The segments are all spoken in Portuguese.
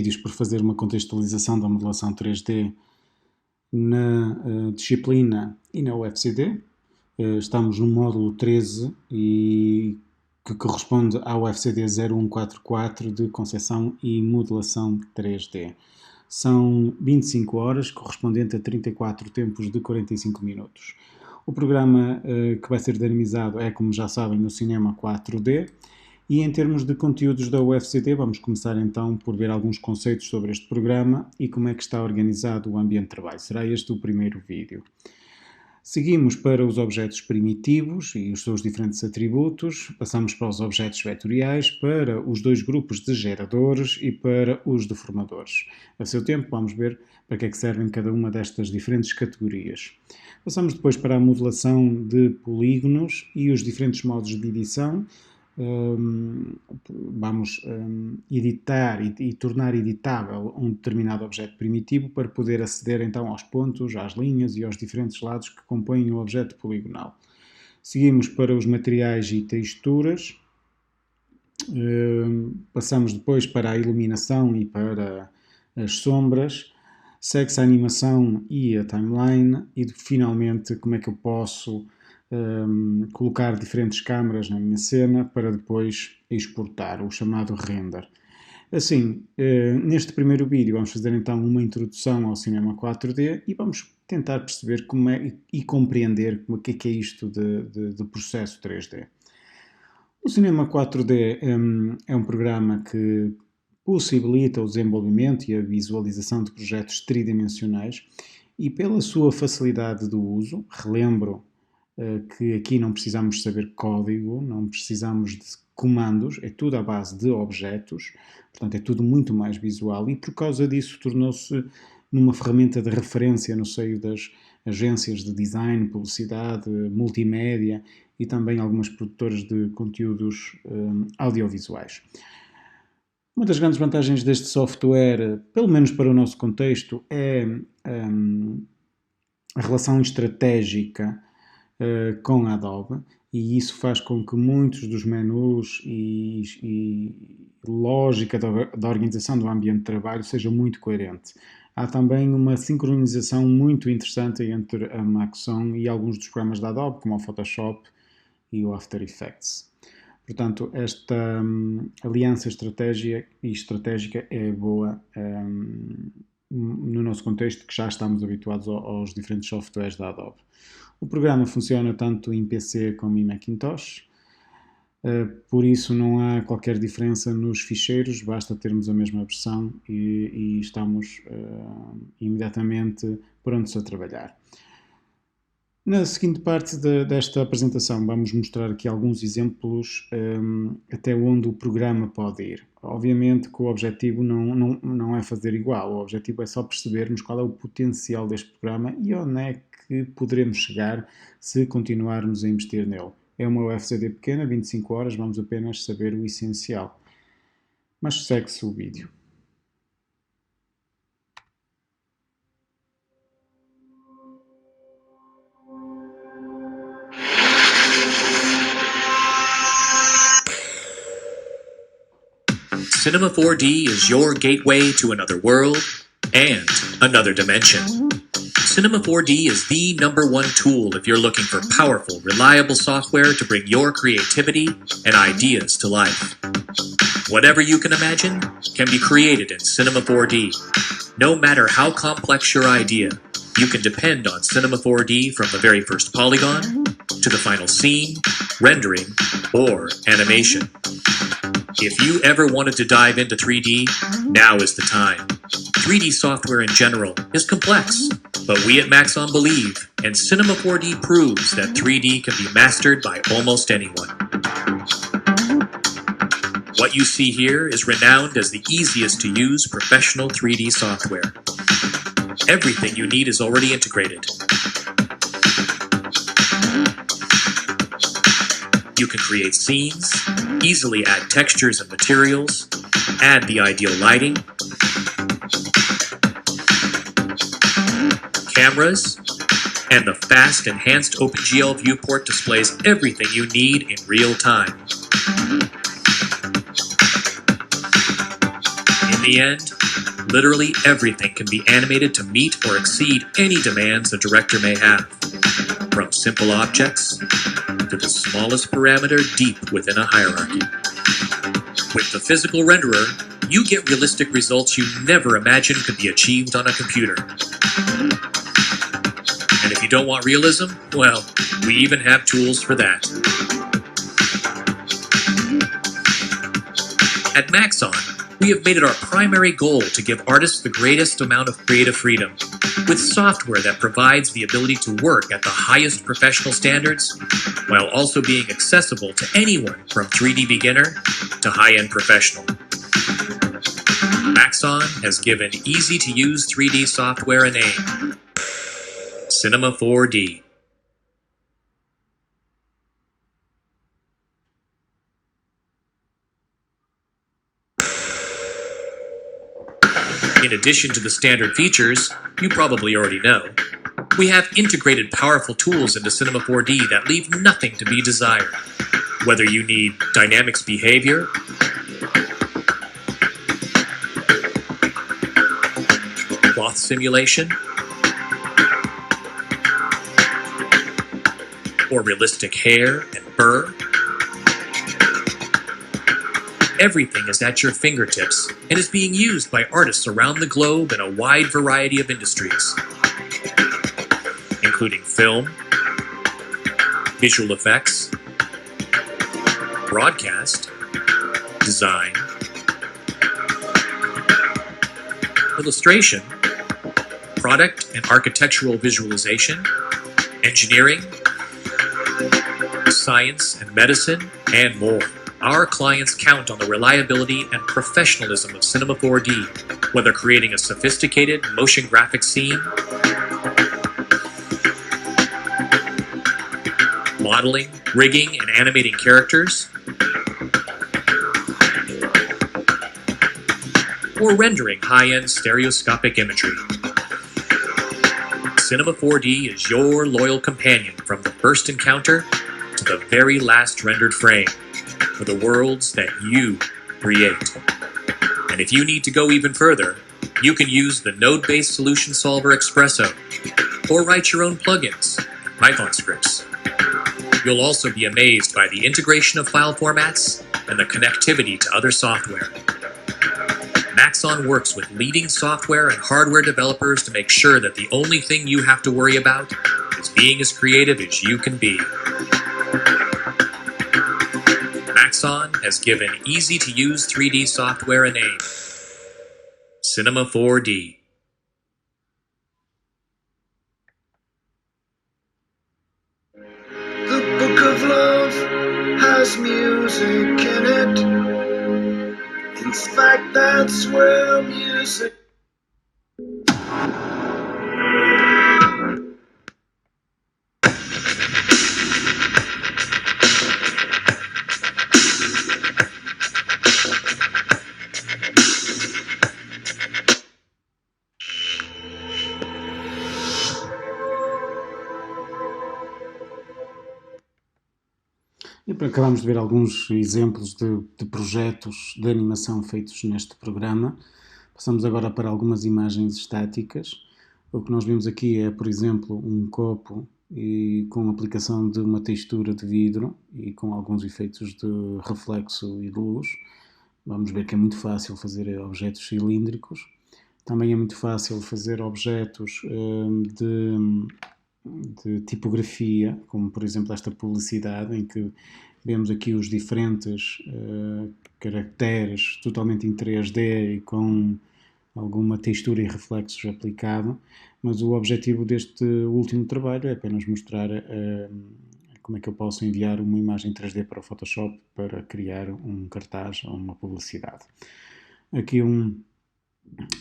vídeos por fazer uma contextualização da modelação 3D na disciplina e na UFCD. Estamos no módulo 13 e que corresponde ao UFCD 0144 de concepção e modelação 3D. São 25 horas, correspondente a 34 tempos de 45 minutos. O programa que vai ser dinamizado é, como já sabem, no Cinema 4D. E em termos de conteúdos da UFCD, vamos começar então por ver alguns conceitos sobre este programa e como é que está organizado o ambiente de trabalho. Será este o primeiro vídeo. Seguimos para os objetos primitivos e os seus diferentes atributos, passamos para os objetos vetoriais, para os dois grupos de geradores e para os deformadores. A seu tempo vamos ver para que é que servem cada uma destas diferentes categorias. Passamos depois para a modelação de polígonos e os diferentes modos de edição. Vamos editar e tornar editável um determinado objeto primitivo para poder aceder então aos pontos, às linhas e aos diferentes lados que compõem o objeto poligonal. Seguimos para os materiais e texturas, passamos depois para a iluminação e para as sombras, segue-se a animação e a timeline e finalmente como é que eu posso colocar diferentes câmaras na minha cena para depois exportar, o chamado render. Assim, neste primeiro vídeo vamos fazer então uma introdução ao Cinema 4D e vamos tentar perceber como é e compreender o que é isto de processo 3D. O Cinema 4D é um programa que possibilita o desenvolvimento e a visualização de projetos tridimensionais e pela sua facilidade de uso, relembro que aqui não precisamos saber código, não precisamos de comandos, é tudo à base de objetos, portanto é tudo muito mais visual e por causa disso tornou-se numa ferramenta de referência no seio das agências de design, publicidade, multimédia e também algumas produtoras de conteúdos audiovisuais. Uma das grandes vantagens deste software, pelo menos para o nosso contexto, é a relação estratégica com a Adobe e isso faz com que muitos dos menus e lógica da organização do ambiente de trabalho seja muito coerente. Há também uma sincronização muito interessante entre a Maxon e alguns dos programas da Adobe, como o Photoshop e o After Effects. Portanto, esta aliança estratégica é boa no nosso contexto, que já estamos habituados aos diferentes softwares da Adobe. O programa funciona tanto em PC como em Macintosh, por isso não há qualquer diferença nos ficheiros, basta termos a mesma versão e estamos imediatamente prontos a trabalhar. Na seguinte parte desta apresentação vamos mostrar aqui alguns exemplos até onde o programa pode ir. Obviamente que o objetivo não é fazer igual, o objetivo é só percebermos qual é o potencial deste programa e onde é que poderemos chegar se continuarmos a investir nele. É uma UFCD pequena, 25 horas, vamos apenas saber o essencial. Mas segue-se o vídeo. Cinema 4D is your gateway to another world and another dimension. Cinema 4D is the #1 tool if you're looking for powerful, reliable software to bring your creativity and ideas to life. Whatever you can imagine can be created in Cinema 4D. No matter how complex your idea, you can depend on Cinema 4D from the very first polygon to the final scene, rendering, or animation. If you ever wanted to dive into 3D, now is the time. 3D software in general is complex, but we at Maxon believe, and Cinema 4D proves that 3D can be mastered by almost anyone. What you see here is renowned as the easiest to use professional 3D software. Everything you need is already integrated. You can create scenes, easily add textures and materials, add the ideal lighting, cameras, and the fast enhanced OpenGL viewport displays everything you need in real time. In the end, Literally everything can be animated to meet or exceed any demands a director may have, from simple objects to the smallest parameter deep within a hierarchy. With the physical renderer, you get realistic results you never imagined could be achieved on a computer. And if you don't want realism, well, we even have tools for that. At Maxon, we have made it our primary goal to give artists the greatest amount of creative freedom, with software that provides the ability to work at the highest professional standards, while also being accessible to anyone from 3D beginner to high-end professional. Maxon has given easy-to-use 3D software a name: Cinema 4D. In addition to the standard features you probably already know, we have integrated powerful tools into Cinema 4D that leave nothing to be desired. Whether you need dynamics behavior, cloth simulation, or realistic hair and fur, everything is at your fingertips and is being used by artists around the globe in a wide variety of industries, including film, visual effects, broadcast, design, illustration, product and architectural visualization, engineering, science and medicine, and more. Our clients count on the reliability and professionalism of Cinema 4D, whether creating a sophisticated motion graphic scene, modeling, rigging, and animating characters, or rendering high-end stereoscopic imagery. Cinema 4D is your loyal companion from the first encounter to the very last rendered frame, for the worlds that you create. And if you need to go even further, you can use the node-based solution solver Espresso, or write your own plugins, Python scripts. You'll also be amazed by the integration of file formats and the connectivity to other software. Maxon works with leading software and hardware developers to make sure that the only thing you have to worry about is being as creative as you can be. Maxon has given easy-to-use 3D software a name: Cinema 4D. The Book of Love has music in it. In fact, that's where music... E acabamos de ver alguns exemplos de projetos de animação feitos neste programa. Passamos agora para algumas imagens estáticas. O que nós vemos aqui é, por exemplo, um copo com aplicação de uma textura de vidro e com alguns efeitos de reflexo e de luz. Vamos ver que é muito fácil fazer objetos cilíndricos. Também é muito fácil fazer objetos de tipografia, como por exemplo esta publicidade, em que vemos aqui os diferentes caracteres totalmente em 3D e com alguma textura e reflexos aplicado, mas o objetivo deste último trabalho é apenas mostrar como é que eu posso enviar uma imagem 3D para o Photoshop para criar um cartaz ou uma publicidade. Aqui um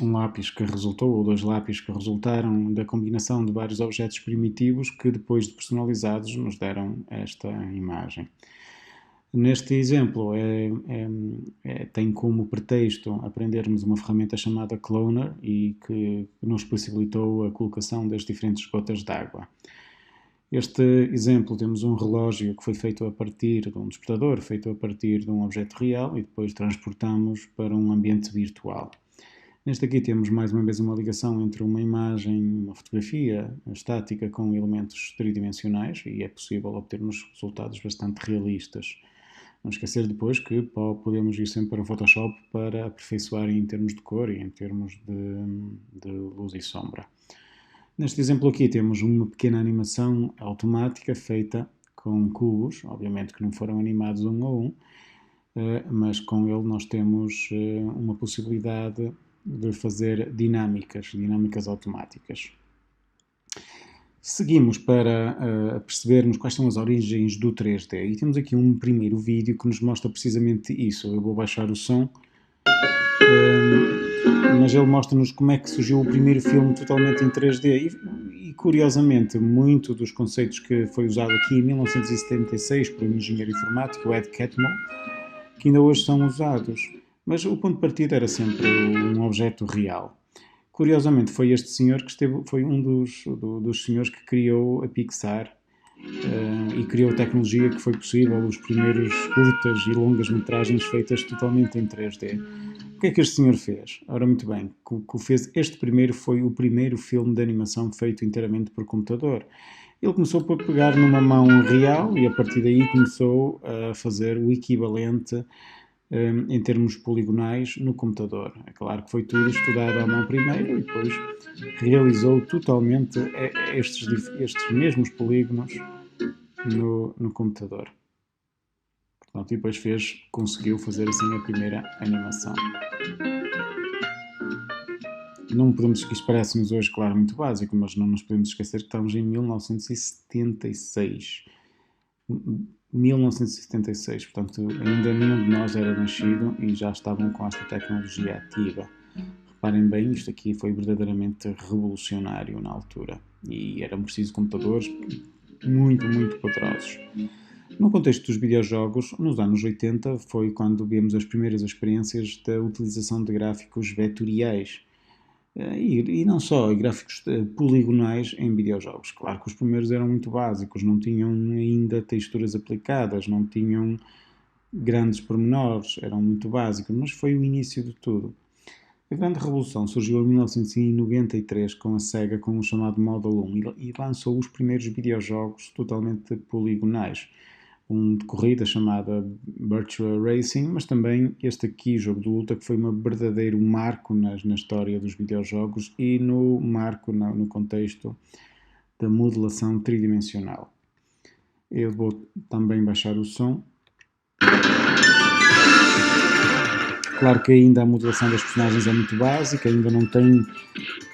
lápis que resultou, ou dois lápis que resultaram da combinação de vários objetos primitivos que depois de personalizados nos deram esta imagem. Neste exemplo tem como pretexto aprendermos uma ferramenta chamada Cloner e que nos possibilitou a colocação das diferentes gotas de água. Este exemplo temos um relógio que foi feito a partir de um despertador, feito a partir de um objeto real e depois transportamos para um ambiente virtual. Neste aqui temos mais uma vez uma ligação entre uma imagem, uma fotografia estática com elementos tridimensionais e é possível obtermos resultados bastante realistas. Não esquecer depois que podemos ir sempre para o Photoshop para aperfeiçoar em termos de cor e em termos de luz e sombra. Neste exemplo aqui temos uma pequena animação automática feita com cubos, obviamente que não foram animados um a um, mas com ele nós temos uma possibilidade de fazer dinâmicas automáticas. Seguimos para percebermos quais são as origens do 3D e temos aqui um primeiro vídeo que nos mostra precisamente isso. Eu vou baixar o som, mas ele mostra-nos como é que surgiu o primeiro filme totalmente em 3D e curiosamente, muito dos conceitos que foi usado aqui em 1976 por um engenheiro informático, Ed Catmull, que ainda hoje são usados, mas o ponto de partida era sempre um objeto real. Curiosamente, foi este senhor que foi um dos senhores que criou a Pixar e criou a tecnologia que foi possível, os primeiros curtas e longas metragens feitas totalmente em 3D. O que é que este senhor fez? Ora, muito bem, o que fez este primeiro foi o primeiro filme de animação feito inteiramente por computador. Ele começou por pegar numa mão real e a partir daí começou a fazer o equivalente em termos poligonais no computador. É claro que foi tudo estudado à mão primeiro e depois realizou totalmente estes mesmos polígonos no computador. Portanto, e depois conseguiu fazer assim a primeira animação. Não podemos esquecer, isto parece-nos hoje, claro, muito básico, mas não nos podemos esquecer que estamos em 1976. 1976, portanto, ainda nenhum de nós era nascido e já estavam com esta tecnologia ativa. Reparem bem, isto aqui foi verdadeiramente revolucionário na altura e eram precisos computadores muito, muito poderosos. No contexto dos videojogos, nos anos 80 foi quando vimos as primeiras experiências da utilização de gráficos vetoriais e não só, gráficos poligonais em videojogos. Claro que os primeiros eram muito básicos, não tinham ainda texturas aplicadas, não tinham grandes pormenores, eram muito básicos, mas foi o início de tudo. A grande revolução surgiu em 1993 com a Sega com o chamado Model 1 e lançou os primeiros videojogos totalmente poligonais. Um de corrida chamada Virtua Racing, mas também este aqui, jogo de luta, que foi um verdadeiro marco na história dos videojogos e no contexto da modelação tridimensional. Eu vou também baixar o som. Claro que ainda a modelação das personagens é muito básica, ainda não tem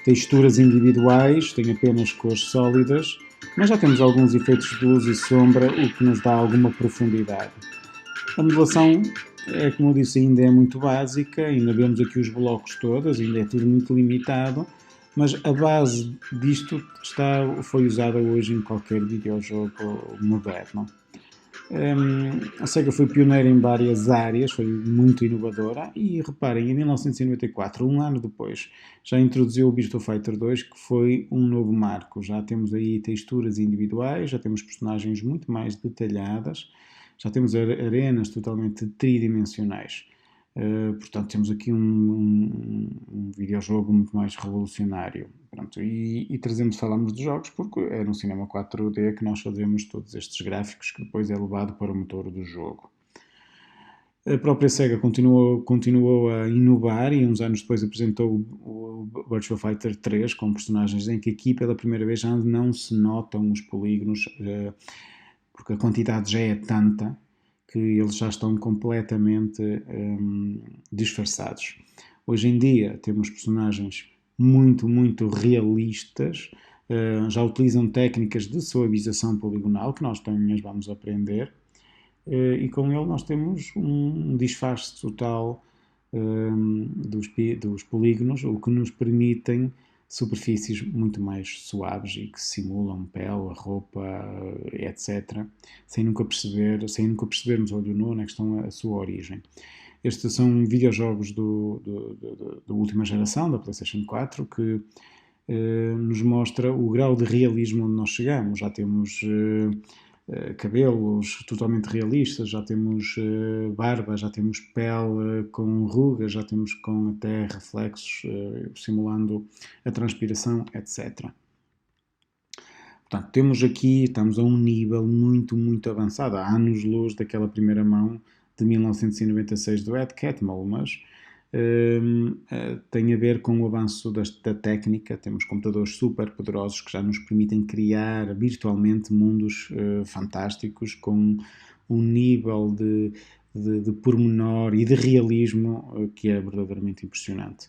texturas individuais, tem apenas cores sólidas, mas já temos alguns efeitos de luz e sombra, o que nos dá alguma profundidade. A modelação, como eu disse, ainda é muito básica, ainda vemos aqui os blocos todos, ainda é tudo muito limitado, mas a base disto foi usada hoje em qualquer videojogo moderno. A Sega foi pioneira em várias áreas, foi muito inovadora e reparem, em 1994, um ano depois, já introduziu o Virtua Fighter 2, que foi um novo marco. Já temos aí texturas individuais, já temos personagens muito mais detalhadas, já temos arenas totalmente tridimensionais. Portanto, temos aqui um videojogo muito mais revolucionário. Pronto, e falamos de jogos porque é no cinema 4D que nós fazemos todos estes gráficos que depois é levado para o motor do jogo. A própria Sega continuou a inovar e uns anos depois apresentou o Virtua Fighter 3 com personagens em que aqui pela primeira vez já não se notam os polígonos porque a quantidade já é tanta que eles já estão completamente disfarçados. Hoje em dia temos personagens muito, muito realistas, já utilizam técnicas de suavização poligonal, que nós também vamos aprender, e com ele nós temos um disfarce total dos polígonos, o que nos permitem superfícies muito mais suaves e que simulam pele, roupa, etc., sem nunca percebermos olho nu onde é que estão a sua origem. Estes são videojogos da última geração, da PlayStation 4, que nos mostra o grau de realismo onde nós chegamos. Já temos cabelos totalmente realistas, já temos barba, já temos pele com rugas, já temos com até reflexos simulando a transpiração, etc. Portanto, temos aqui, estamos a um nível muito, muito avançado, há anos-luz daquela primeira mão de 1996 do Ed Catmull, mas tem a ver com o avanço da técnica. Temos computadores super poderosos que já nos permitem criar virtualmente mundos fantásticos com um nível de pormenor e de realismo que é verdadeiramente impressionante.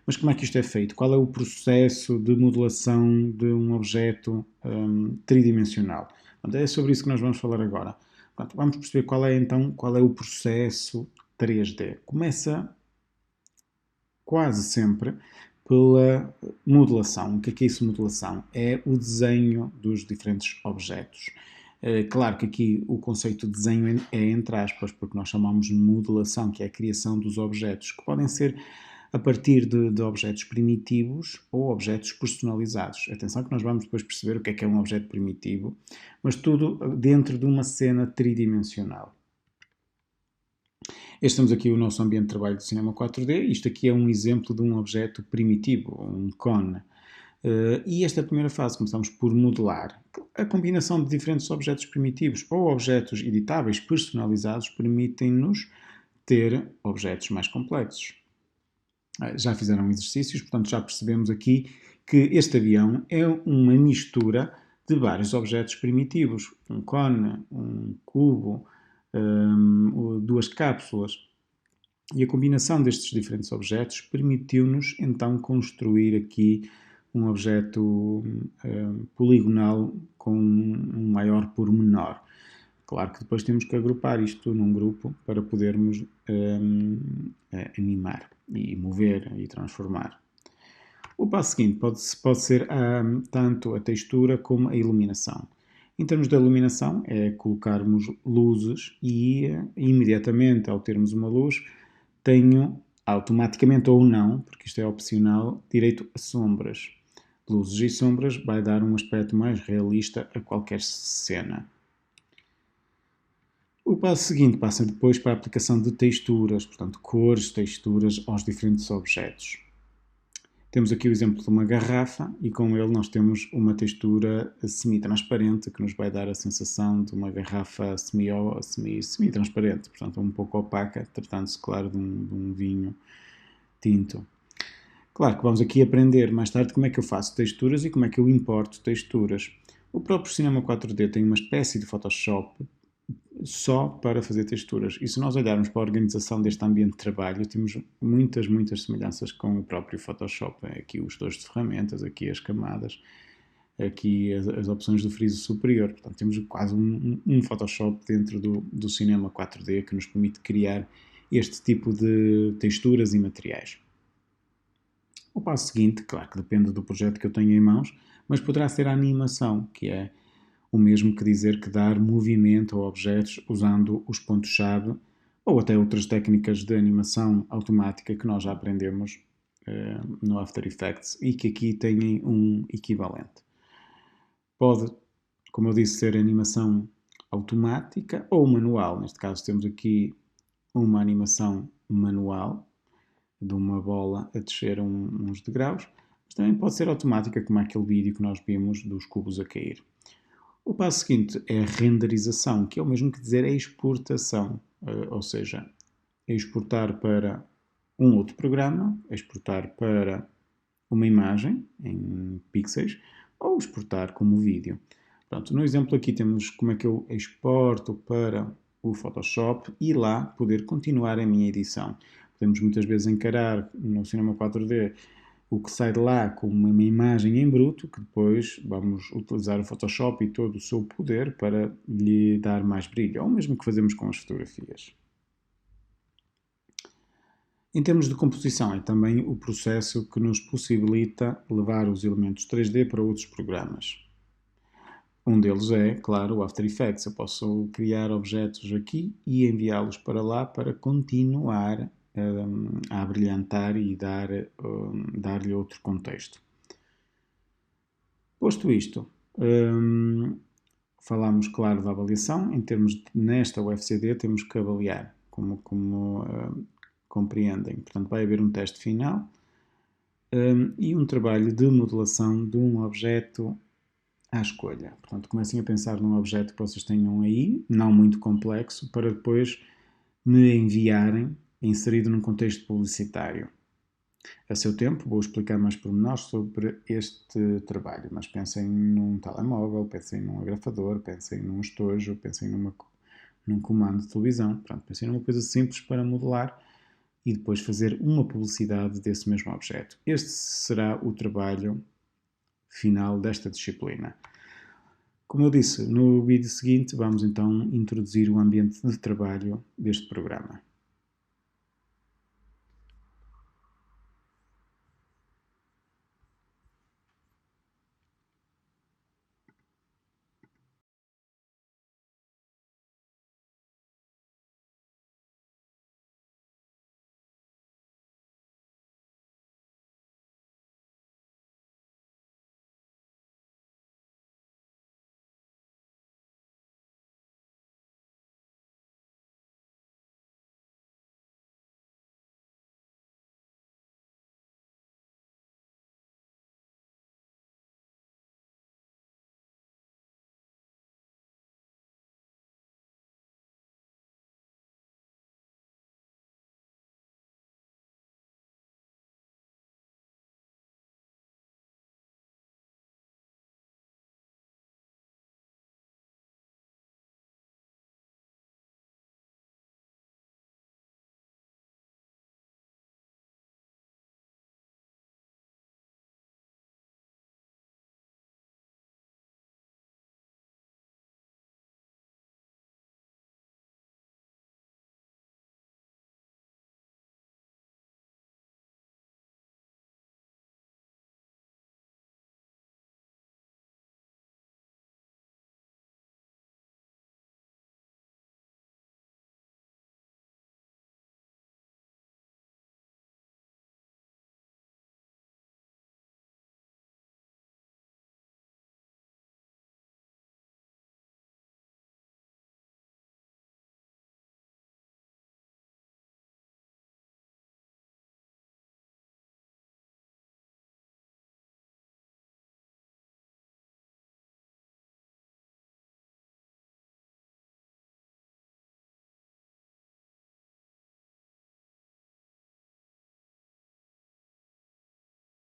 Mas como é que isto é feito? Qual é o processo de modelação de um objeto tridimensional? É sobre isso que nós vamos falar agora. Portanto, vamos perceber qual é o processo 3D. Começa quase sempre pela modelação. O que é isso, modelação? É o desenho dos diferentes objetos. Claro que aqui o conceito de desenho é entre aspas, porque nós chamamos de modelação, que é a criação dos objetos, que podem ser a partir de objetos primitivos ou objetos personalizados. Atenção que nós vamos depois perceber o que é um objeto primitivo, mas tudo dentro de uma cena tridimensional. Temos aqui o nosso ambiente de trabalho de cinema 4D. Isto aqui é um exemplo de um objeto primitivo, um cone. E esta é a primeira fase, começamos por modelar. A combinação de diferentes objetos primitivos ou objetos editáveis personalizados permitem-nos ter objetos mais complexos. Já fizeram exercícios, portanto já percebemos aqui que este avião é uma mistura de vários objetos primitivos. Um cone, um cubo, duas cápsulas. E a combinação destes diferentes objetos permitiu-nos então construir aqui um objeto poligonal com um maior pormenor. Claro que depois temos que agrupar isto num grupo para podermos animar e mover e transformar. O passo seguinte pode ser tanto a textura como a iluminação. Em termos de iluminação, é colocarmos luzes e imediatamente ao termos uma luz, tenho automaticamente ou não, porque isto é opcional, direito a sombras. Luzes e sombras vai dar um aspecto mais realista a qualquer cena. O passo seguinte passa depois para a aplicação de texturas, portanto, cores, texturas aos diferentes objetos. Temos aqui o exemplo de uma garrafa e com ele nós temos uma textura semi-transparente que nos vai dar a sensação de uma garrafa semi-transparente, portanto um pouco opaca, tratando-se, claro, de um vinho tinto. Claro que vamos aqui aprender mais tarde como é que eu faço texturas e como é que eu importo texturas. O próprio Cinema 4D tem uma espécie de Photoshop só para fazer texturas. E se nós olharmos para a organização deste ambiente de trabalho, temos muitas semelhanças com o próprio Photoshop. Aqui os gestores de ferramentas, aqui as camadas, aqui as opções do friso superior. Portanto, temos quase um Photoshop dentro do Cinema 4D que nos permite criar este tipo de texturas e materiais. O passo seguinte, claro que depende do projeto que eu tenho em mãos, mas poderá ser a animação, que é o mesmo que dizer que dar movimento a objetos usando os pontos-chave ou até outras técnicas de animação automática que nós já aprendemos no After Effects e que aqui têm um equivalente. Pode, como eu disse, ser animação automática ou manual. Neste caso temos aqui uma animação manual de uma bola a descer uns degraus, mas também pode ser automática, como aquele vídeo que nós vimos dos cubos a cair. O passo seguinte é a renderização, que é o mesmo que dizer a exportação, ou seja, exportar para um outro programa, exportar para uma imagem em pixels ou exportar como vídeo. Pronto, no exemplo aqui temos como é que eu exporto para o Photoshop e lá poder continuar a minha edição. Podemos muitas vezes encarar no Cinema 4D o que sai de lá como uma imagem em bruto, que depois vamos utilizar o Photoshop e todo o seu poder para lhe dar mais brilho, ou mesmo que fazemos com as fotografias. Em termos de composição, é também o processo que nos possibilita levar os elementos 3D para outros programas. Um deles é, claro, o After Effects. Eu posso criar objetos aqui e enviá-los para lá para continuar a brilhantar e dar-lhe outro contexto. Posto isto, Falámos, claro, da avaliação. Em termos de, nesta UFCD, temos que avaliar, como compreendem. Portanto, vai haver um teste final e um trabalho de modelação de um objeto à escolha. Portanto, comecem a pensar num objeto que vocês tenham aí, não muito complexo, para depois me enviarem inserido num contexto publicitário. A seu tempo, vou explicar mais pormenores sobre este trabalho, mas pensem num telemóvel, pensem num agrafador, pensem num estojo, pensem num comando de televisão. Pronto, pensem numa coisa simples para modelar e depois fazer uma publicidade desse mesmo objeto. Este será o trabalho final desta disciplina. Como eu disse, no vídeo seguinte vamos então introduzir o ambiente de trabalho deste programa.